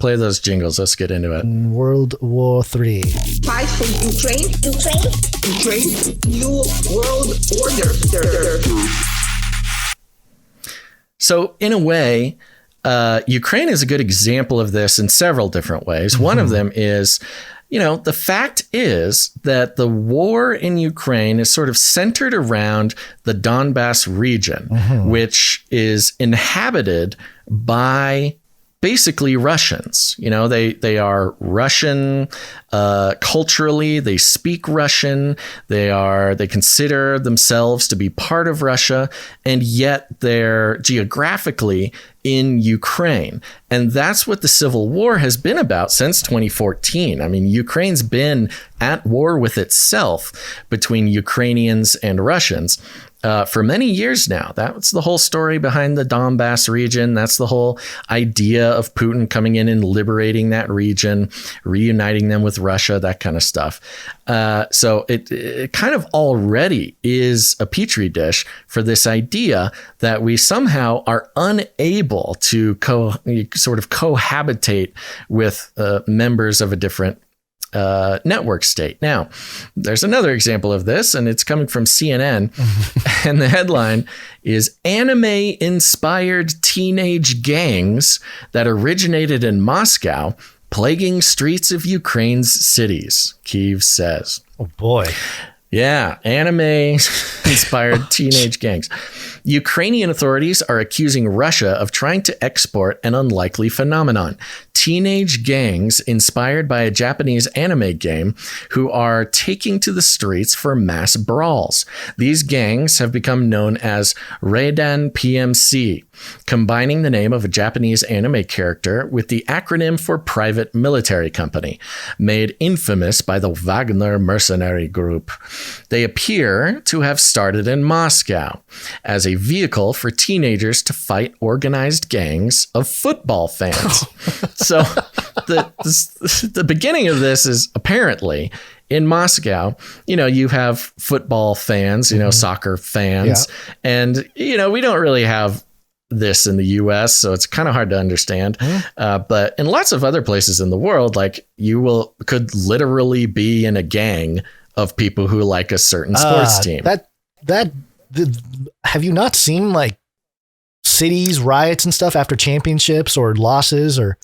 play those jingles. Let's get into it. World War III. Fight for Ukraine. New world order. So in a way, Ukraine is a good example of this in several different ways. Mm-hmm. One of them is, the fact is that the war in Ukraine is sort of centered around the Donbass region, mm-hmm. which is inhabited by basically Russians. They are Russian culturally. They speak Russian. They consider themselves to be part of Russia, and yet they're geographically in Ukraine. And that's what the civil war has been about since 2014. I mean, Ukraine's been at war with itself between Ukrainians and Russians for many years now. That's the whole story behind the Donbass region. That's the whole idea of Putin coming in and liberating that region, reuniting them with Russia, that kind of stuff. So it kind of already is a petri dish for this idea that we somehow are unable to cohabitate with members of a different network state. Now, there's another example of this, and it's coming from CNN. And the headline is anime-inspired teenage gangs that originated in Moscow plaguing streets of Ukraine's cities, Kyiv says. Oh, boy. Yeah, anime-inspired teenage gangs. Ukrainian authorities are accusing Russia of trying to export an unlikely phenomenon. Teenage gangs inspired by a Japanese anime game who are taking to the streets for mass brawls. These gangs have become known as Raidan PMC, combining the name of a Japanese anime character with the acronym for Private Military Company, made infamous by the Wagner mercenary group. They appear to have started in Moscow as a vehicle for teenagers to fight organized gangs of football fans. So the beginning of this is apparently in Moscow. You have football fans, mm-hmm. soccer fans, and, we don't really have this in the US, so it's kind of hard to understand. But in lots of other places in the world, like could literally be in a gang of people who like a certain sports team. Have you not seen like cities riots and stuff after championships or losses or?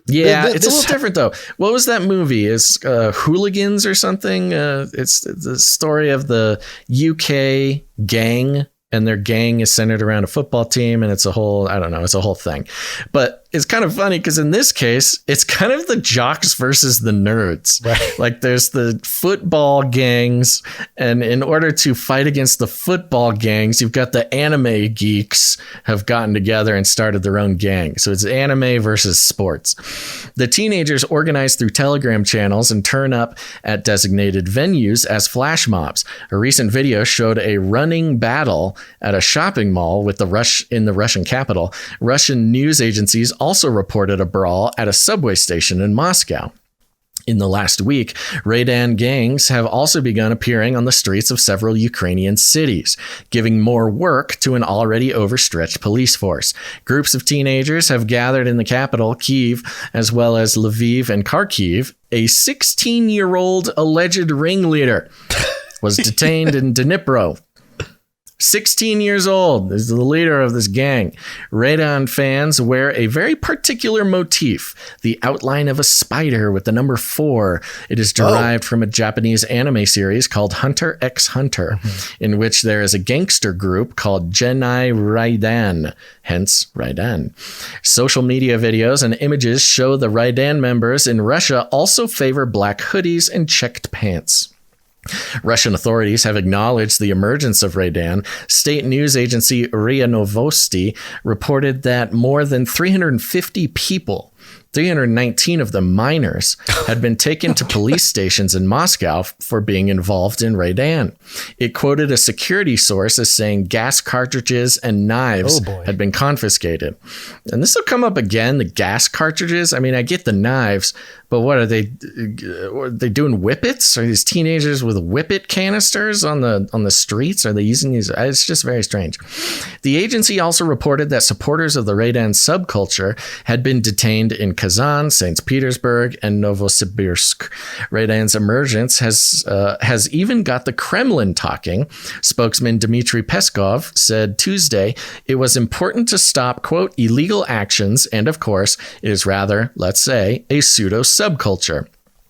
Yeah, it's a little different though. What was that movie? It's Hooligans or something. It's the story of the UK gang, and their gang is centered around a football team, and it's a whole thing. But it's kind of funny because in this case, it's kind of the jocks versus the nerds. Right. Like there's the football gangs, and in order to fight against the football gangs, you've got the anime geeks have gotten together and started their own gang. So it's anime versus sports. The teenagers organize through Telegram channels and turn up at designated venues as flash mobs. A recent video showed a running battle at a shopping mall with in the Russian capital. Russian news agencies also reported a brawl at a subway station in Moscow. In the last week, Raidan gangs have also begun appearing on the streets of several Ukrainian cities, giving more work to an already overstretched police force. Groups of teenagers have gathered in the capital, Kyiv, as well as Lviv and Kharkiv. A 16-year-old alleged ringleader was detained in Dnipro. 16 years old is the leader of this gang. Raidan fans wear a very particular motif, the outline of a spider with the number 4. It is derived from a Japanese anime series called Hunter x Hunter, in which there is a gangster group called Canary Raidan, hence Raidan. Social media videos and images show the Raidan members in Russia also favor black hoodies and checked pants. Russian authorities have acknowledged the emergence of Raidan. State news agency RIA Novosti reported that more than 350 people, 319 of them minors, had been taken to police stations in Moscow for being involved in Raidan. It quoted a security source as saying gas cartridges and knives had been confiscated. And this will come up again, the gas cartridges. I mean, I get the knives, but what are they doing? Whippets? Are these teenagers with whippet canisters on the streets? Are they using these? It's just very strange. The agency also reported that supporters of the Raidan subculture had been detained in Kazan, St. Petersburg, and Novosibirsk. Raydan's emergence has even got the Kremlin talking. Spokesman Dmitry Peskov said Tuesday it was important to stop, quote, illegal actions, and of course, it is rather, let's say, a pseudo-subculture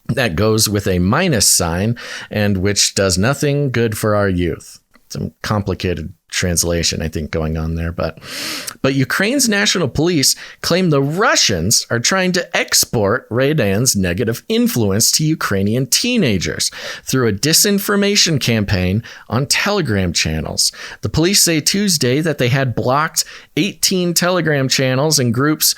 that goes with a minus sign and which does nothing good for our youth. Some complicated translation, I think, going on there. But Ukraine's national police claim the Russians are trying to export Raydan's negative influence to Ukrainian teenagers through a disinformation campaign on Telegram channels. The police say Tuesday that they had blocked 18 Telegram channels and groups,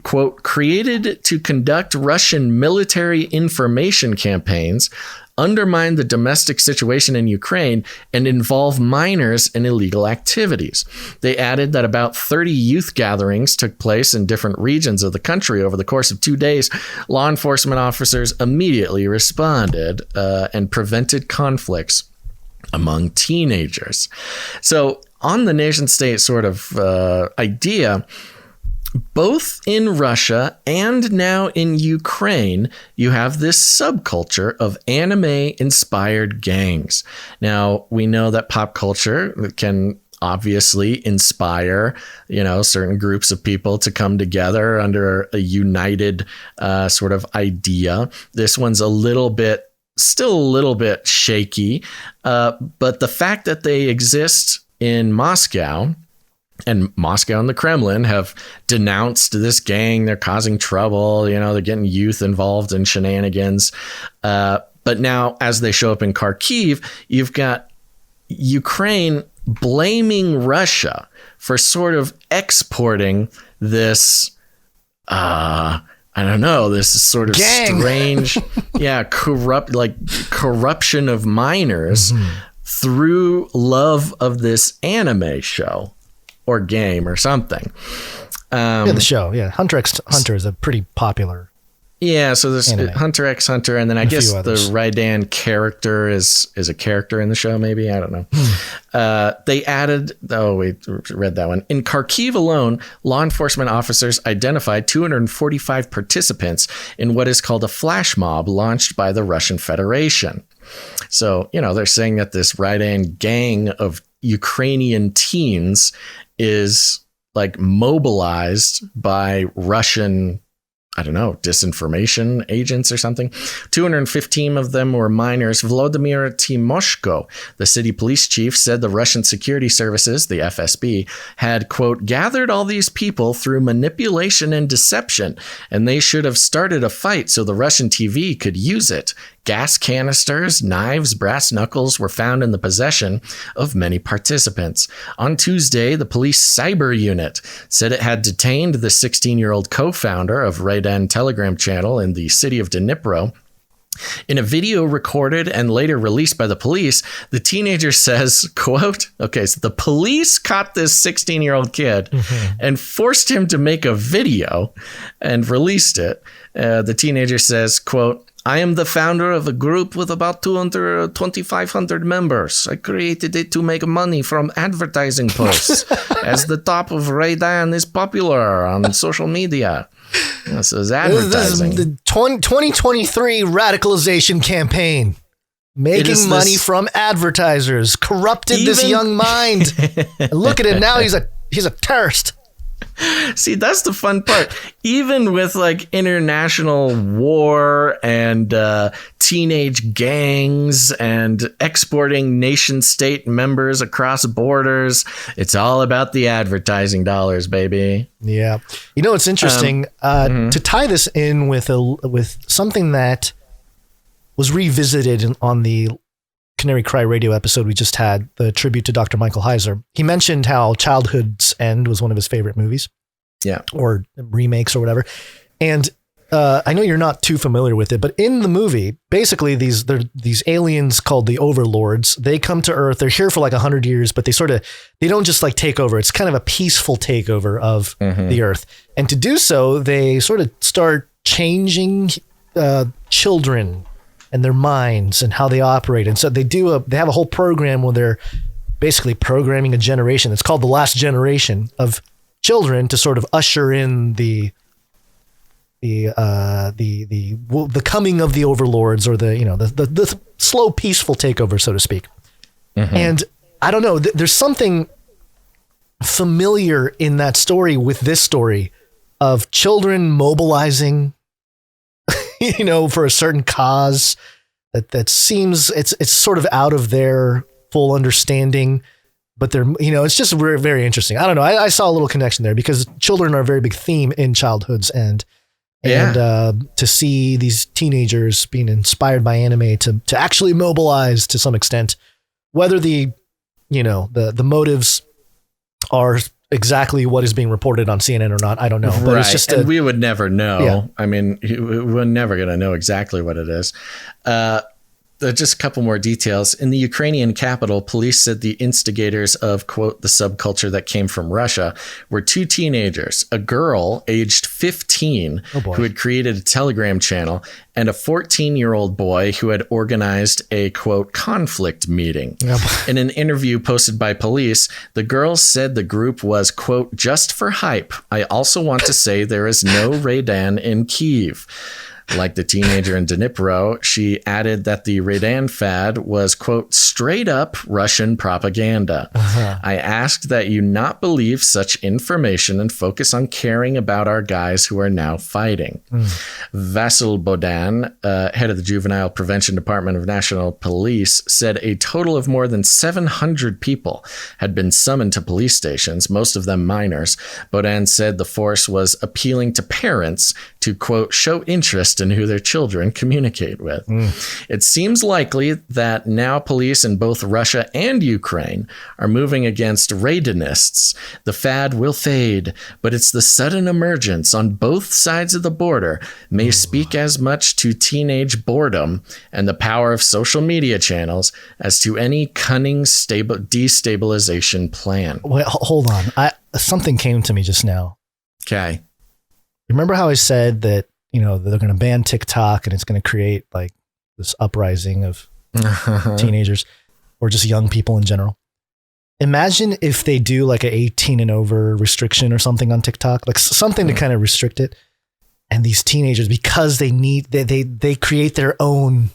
quote, created to conduct Russian military information campaigns, undermine the domestic situation in Ukraine, and involve minors in illegal activities. They added that about 30 youth gatherings took place in different regions of the country over the course of 2 days. Law enforcement officers immediately responded and prevented conflicts among teenagers. So on the nation state sort of idea, both in Russia and now in Ukraine, you have this subculture of anime-inspired gangs. Now, we know that pop culture can obviously inspire, certain groups of people to come together under a united sort of idea. This one's still a little bit shaky, but the fact that they exist in Moscow, and Moscow and the Kremlin have denounced this gang. They're causing trouble. They're getting youth involved in shenanigans. But now, as they show up in Kharkiv, you've got Ukraine blaming Russia for sort of exporting this, this sort of gang. Strange, corruption of minors through love of this anime show. Or game or something. The show. Yeah. Hunter x Hunter is a pretty popular. Yeah. So there's anime. Hunter x Hunter. And then I guess the Raydan character is a character in the show, maybe. I don't know. They added, we read that one. In Kharkiv alone, law enforcement officers identified 245 participants in what is called a flash mob launched by the Russian Federation. So, they're saying that this Raydan gang of Ukrainian teens is like mobilized by Russian, disinformation agents or something. 215 of them were minors. Volodymyr Timoshko, the city police chief, said the Russian security services, the FSB, had, quote, gathered all these people through manipulation and deception, and they should have started a fight so the Russian TV could use it. Gas canisters, knives, brass knuckles were found in the possession of many participants. On Tuesday, the police cyber unit said it had detained the 16-year-old co-founder of Raydan Telegram channel in the city of Dnipro. In a video recorded and later released by the police, the teenager says, quote, so the police caught this 16-year-old kid and forced him to make a video and released it. The teenager says, quote, I am the founder of a group with about 2,500 members. I created it to make money from advertising posts as the top of Raydan is popular on social media. This is advertising. This is the 2023 radicalization campaign. Making money from advertisers. Corrupted this young mind. Look at him now. He's a terrorist. See, that's the fun part. Even with like international war and teenage gangs and exporting nation state members across borders, it's all about the advertising dollars, baby. Yeah. It's interesting to tie this in with something that was revisited on the Canary Cry radio episode we just had, the tribute to Dr. Michael Heiser. He mentioned how Childhood's End was one of his favorite movies. Yeah. Or remakes or whatever. And I know you're not too familiar with it, but in the movie, basically these aliens called the Overlords, they come to Earth. They're here for like 100 years, but they don't just like take over. It's kind of a peaceful takeover of the Earth. And to do so, they sort of start changing children and their minds and how they operate. And so they have a whole program where they're basically programming a generation. It's called The Last Generation of children to sort of usher in the the coming of the overlords, or the slow, peaceful takeover, so to speak. Mm-hmm. And I don't know, there's something familiar in that story with this story of children mobilizing, for a certain cause that seems it's sort of out of their full understanding, but they're, it's just very, very interesting. I don't know. I saw a little connection there because children are a very big theme in childhoods, and to see these teenagers being inspired by anime to actually mobilize to some extent, whether the motives are exactly what is being reported on CNN or not, I don't know. But it's just and we would never know. Yeah. I mean, we're never going to know exactly what it is. Just a couple more details. In the Ukrainian capital, police said the instigators of, quote, the subculture that came from Russia were two teenagers, a girl aged 15 who had created a Telegram channel, and a 14-year-old boy who had organized a, quote, conflict meeting. Yep. In an interview posted by police, the girl said the group was, quote, just for hype. I also want to say there is no Raydan in Kyiv. Like the teenager in Dnipro, she added that the Raydan fad was, quote, straight up Russian propaganda. Uh-huh. I asked that you not believe such information and focus on caring about our guys who are now fighting. Vasyl Bodan, head of the Juvenile Prevention Department of National Police, said a total of more than 700 people had been summoned to police stations, most of them minors. Bodan said the force was appealing to parents to, quote, show interest in who their children communicate with. It seems likely that now police in both Russia and Ukraine are moving against Raydanists. The fad will fade, but it's the sudden emergence on both sides of the border may speak as much to teenage boredom and the power of social media channels as to any cunning destabilization plan. Wait, hold on. Something came to me just now. Okay. Remember how I said that, they're going to ban TikTok and it's going to create like this uprising of teenagers or just young people in general? Imagine if they do like a 18 and over restriction or something on TikTok, like something to kind of restrict it. And these teenagers, because they create their own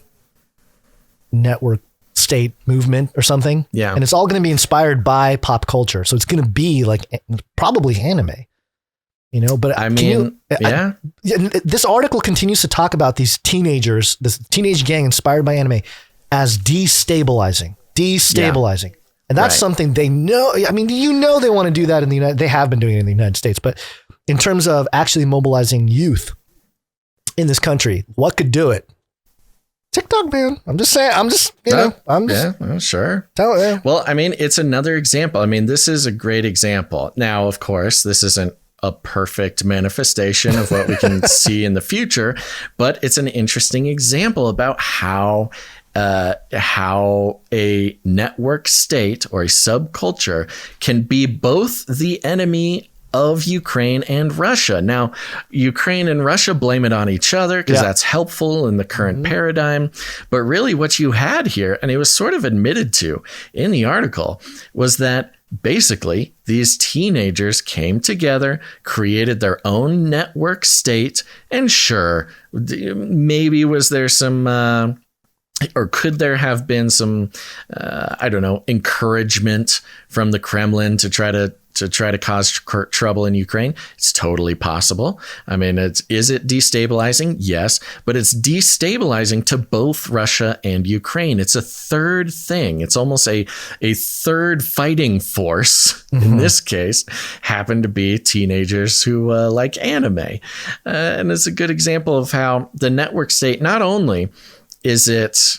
network state movement or something. Yeah. And it's all going to be inspired by pop culture. So it's going to be like probably anime. But I mean, this article continues to talk about these teenagers, this teenage gang inspired by anime, as destabilizing. Yeah. And that's something they know. I mean, they want to do that they have been doing it in the United States, but in terms of actually mobilizing youth in this country, what could do it? TikTok, man. I'm just saying, sure. Tell it. Well, I mean, it's another example. I mean, this is a great example. Now, of course, this isn't a perfect manifestation of what we can see in the future, but it's an interesting example about how a network state or a subculture can be both the enemy of Ukraine and Russia. Now, Ukraine and Russia blame it on each other because that's helpful in the current paradigm. But really what you had here, and it was sort of admitted to in the article, was that basically these teenagers came together, created their own network state, and sure, maybe was there some or could there have been some encouragement from the Kremlin to try to cause trouble in Ukraine? It's totally possible. I mean, is it destabilizing? Yes, but it's destabilizing to both Russia and Ukraine. It's a third thing. It's almost a third fighting force. In this case, happened to be teenagers who like anime. And it's a good example of how the network state, not only is it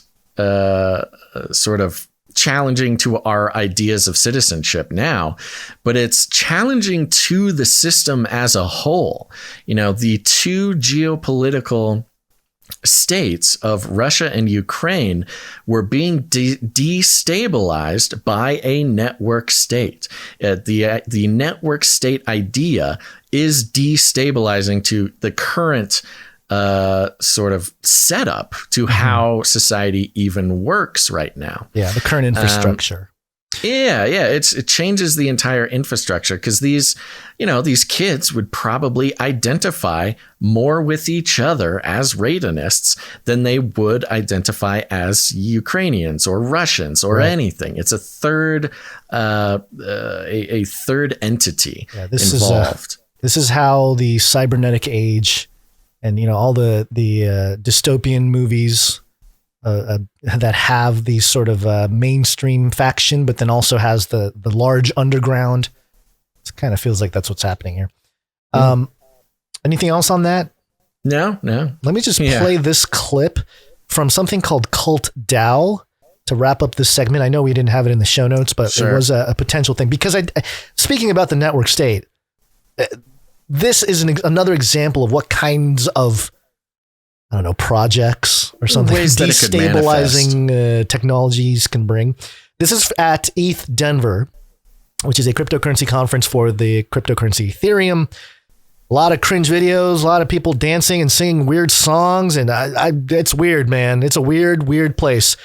sort of challenging to our ideas of citizenship now, but it's challenging to the system as a whole. The two geopolitical states of Russia and Ukraine were being destabilized by a network state. The network state idea is destabilizing to the current sort of setup to how society even works right now. Yeah, the current infrastructure. Yeah, it changes the entire infrastructure because these kids would probably identify more with each other as Radinists than they would identify as Ukrainians or Russians or anything. It's a third entity involved. This is how the cybernetic age and all the dystopian movies that have these sort of mainstream faction, but then also has the large underground. It kind of feels like that's what's happening here. Anything else on that? No. Let me just play this clip from something called Cult DAO to wrap up this segment. I know we didn't have it in the show notes, but it was a potential thing because speaking about the network state, this is another example of what kinds of, I don't know, projects or something destabilizing technologies can bring. This is at ETH Denver, which is a cryptocurrency conference for the cryptocurrency Ethereum. A lot of cringe videos, a lot of people dancing and singing weird songs. And it's weird, man. It's a weird place.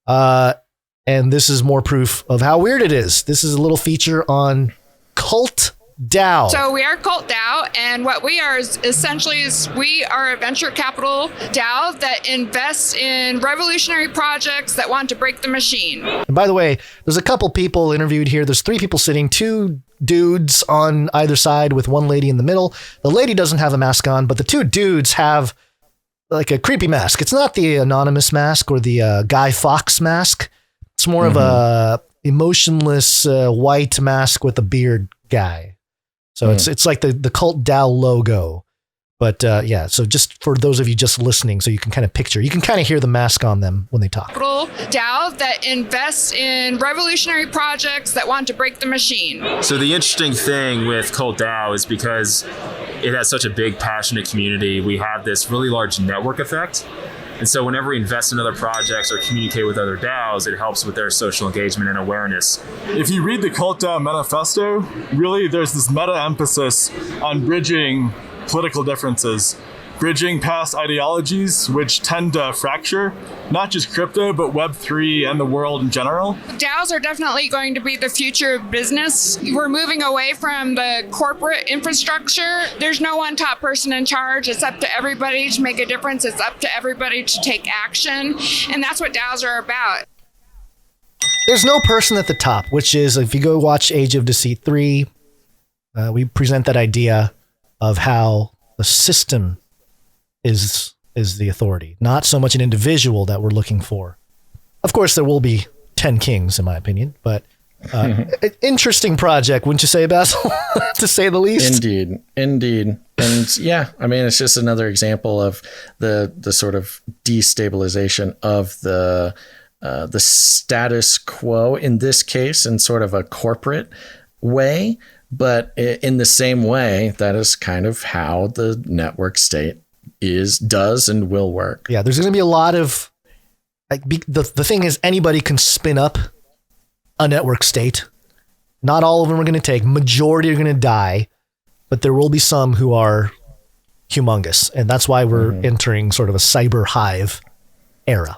And this is more proof of how weird it is. This is a little feature on Cult DAO. So we are Cult DAO, and what we are essentially is we are a venture capital DAO that invests in revolutionary projects that want to break the machine. And by the way, there's a couple people interviewed here. There's 3 people sitting, 2 dudes on either side with 1 lady in the middle. The lady doesn't have a mask on, but the 2 dudes have like a creepy mask. It's not the anonymous mask or the Guy Fawkes mask. It's more of a emotionless white mask with a beard guy. So it's like the Cult DAO logo. But so just for those of you just listening, so you can kind of picture, you can kind of hear the mask on them when they talk. DAO that invests in revolutionary projects that want to break the machine. So the interesting thing with Cult DAO is because it has such a big, passionate community, we have this really large network effect. And so whenever we invest in other projects or communicate with other DAOs, it helps with their social engagement and awareness. If you read the Cult DAO manifesto, really there's this meta-emphasis on bridging political differences, bridging past ideologies which tend to fracture, not just crypto, but Web3 and the world in general. DAOs are definitely going to be the future of business. We're moving away from the corporate infrastructure. There's no one top person in charge. It's up to everybody to make a difference. It's up to everybody to take action. And that's what DAOs are about. There's no person at the top, which is, if you go watch Age of Deceit 3, we present that idea of how the system is the authority, not so much an individual that we're looking for. Of course, there will be 10 kings, in my opinion, but interesting project, wouldn't you say, Basil? To say the least. Indeed. And yeah, I mean, it's just another example of the sort of destabilization of the status quo, in this case, in sort of a corporate way. But in the same way, that is kind of how the network state does and will work. Yeah, there's going to be a lot of, like, the thing is, anybody can spin up a network state. Not all of them are going to take. Majority are going to die, but there will be some who are humongous, and that's why we're entering sort of a cyber hive era.